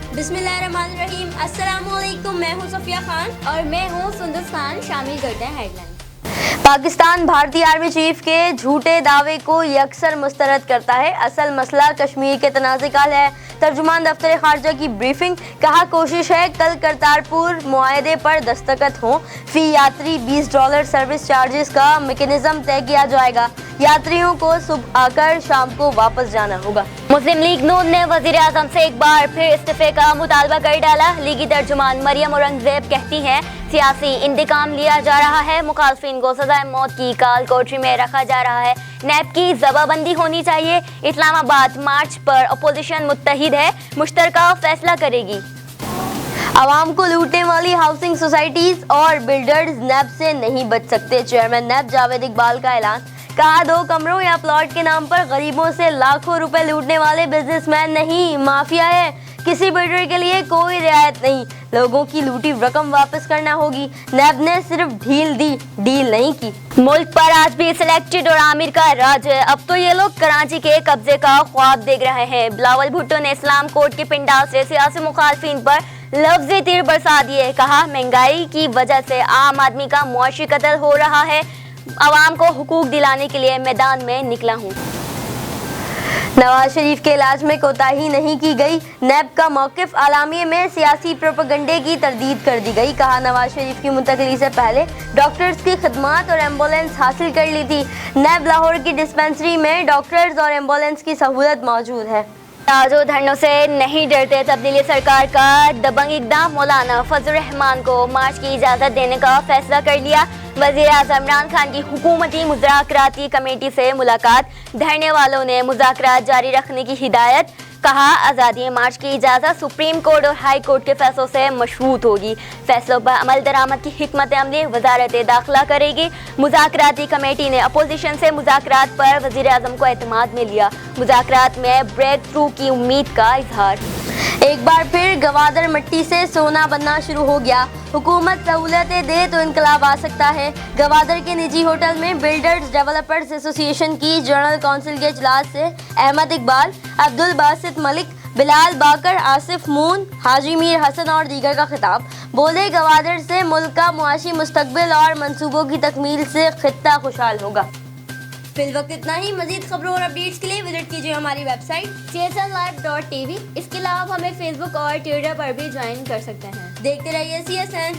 बिस्मिल्लाहिर्रहमानिर्रहीम। अस्सलामुअलैकुम, मैं हूँ सफिया खान और मैं हूँ सुंदस खान। शामिल करते हैं हेडलाइन। पाकिस्तान भारतीय आर्मी चीफ के झूठे दावे को यकसर मुस्तरद करता है। असल मसला कश्मीर के तनाज़े का है। तर्जुमान दफ्तर खारजा की ब्रीफिंग, कहा कोशिश है कल करतारपुर मुआहदे पर दस्तखत हों। फी यात्री $20 सर्विस चार्जेस का मेकनिज़म तय किया जाएगा। यात्रियों को सुबह आकर शाम को वापस जाना होगा। मुस्लिम लीग नून ने वजीर आजम से एक बार फिर इस्तीफे का मुतालबा कर डाला। लीगी तर्जुमान मरियम औरंगजेब कहती हैं सियासी इंतकाम लिया जा रहा है, मुखालफिन को सजाए मौत की काल कोठरी में रखा जा रहा है। नैब की जबाबंदी होनी चाहिए। इस्लामाबाद मार्च पर अपोजिशन मुत्तहिद है, मुश्तरका फैसला करेगी। आवाम को लूटने वाली हाउसिंग सोसाइटीज और बिल्डर्स नैब से नहीं बच सकते। चेयरमैन नैब जावेद इकबाल का ऐलान, कहा 2 कमरों या प्लॉट के नाम पर गरीबों से लाखों रुपए लूटने वाले बिजनेसमैन नहीं, माफिया है। किसी बिल्डर के लिए कोई रियायत नहीं, लोगों की लूटी रकम वापस करना होगी। नैब ने सिर्फ ढील दी, डील नहीं की। मुल्क पर आज भी सिलेक्टेड और आमिर का राज है। अब तो ये लोग कराची के कब्जे का ख्वाब देख रहे हैं। बिलावल भुट्टो ने इस्लाम कोर्ट के पिंडाल से सियासी मुखालफिन पर लफ्ज़ी तीर बरसा दिए। कहा महंगाई की वजह से आम आदमी का मुआशी कत्ल हो रहा है, आवाम को हुकूक दिलाने के लिए मैदान में निकला हूँ। नवाज शरीफ के इलाज में कोताही नहीं की गई। नैब का मौक़िफ़, आलामिये में सियासी प्रोपेगेंडे की तरदीद कर दी गई। कहा नवाज शरीफ की मुंतकली से पहले डॉक्टर्स की खिदमात और एम्बुलेंस हासिल कर ली थी। नैब लाहौर की डिस्पेंसरी में डॉक्टर्स और एम्बुलेंस की सहूलत मौजूद है। जो धरनों से नहीं डरते, तब्दीली सरकार का दबंग इक़दाम। मौलाना फजल रहमान को मार्च की इजाज़त देने का फैसला कर लिया। वज़ीर आज़म इमरान खान की हुकूमती मुज़ाकराती कमेटी से मुलाकात, धरने वालों ने मुज़ाकरात जारी रखने की हिदायत। कहा आज़ादी मार्च की इजाज़त सुप्रीम कोर्ट और हाई कोर्ट के फैसलों से मशरूत होगी। फैसलों पर अमल दरामद की हिकमत अमली वज़ारत दाखिला करेगी। मुज़ाकराती कमेटी ने अपोजिशन से मुज़ाकरात पर वज़ीर आज़म को एतमाद में लिया। मुज़ाकरात में ब्रेक थ्रू की उम्मीद का इजहार। एक बार फिर गवादर मिट्टी से सोना बनना शुरू हो गया। हुकूमत सहूलतें दे तो इनकलाब आ सकता है। गवादर के निजी होटल में बिल्डर्स डेवलपर्स एसोसिएशन की जनरल काउंसिल के इजलास से अहमद इकबाल, अब्दुल बासित मलिक, बिलाल बाकर, आसिफ मून, हाजी मीर हसन और दीगर का खिताब। बोले गवादर से मुल्क का मुआशी मुस्तकबिल और मंसूबों की तकमील से खित्ता खुशहाल होगा। फिल वक्त इतना ही। मजीद खबरों और अपडेट्स के लिए विजिट कीजिए हमारी वेबसाइट csnlive.tv। इसके अलावा आप हमें फेसबुक और ट्विटर पर भी ज्वाइन कर सकते हैं। देखते रहिए CSN।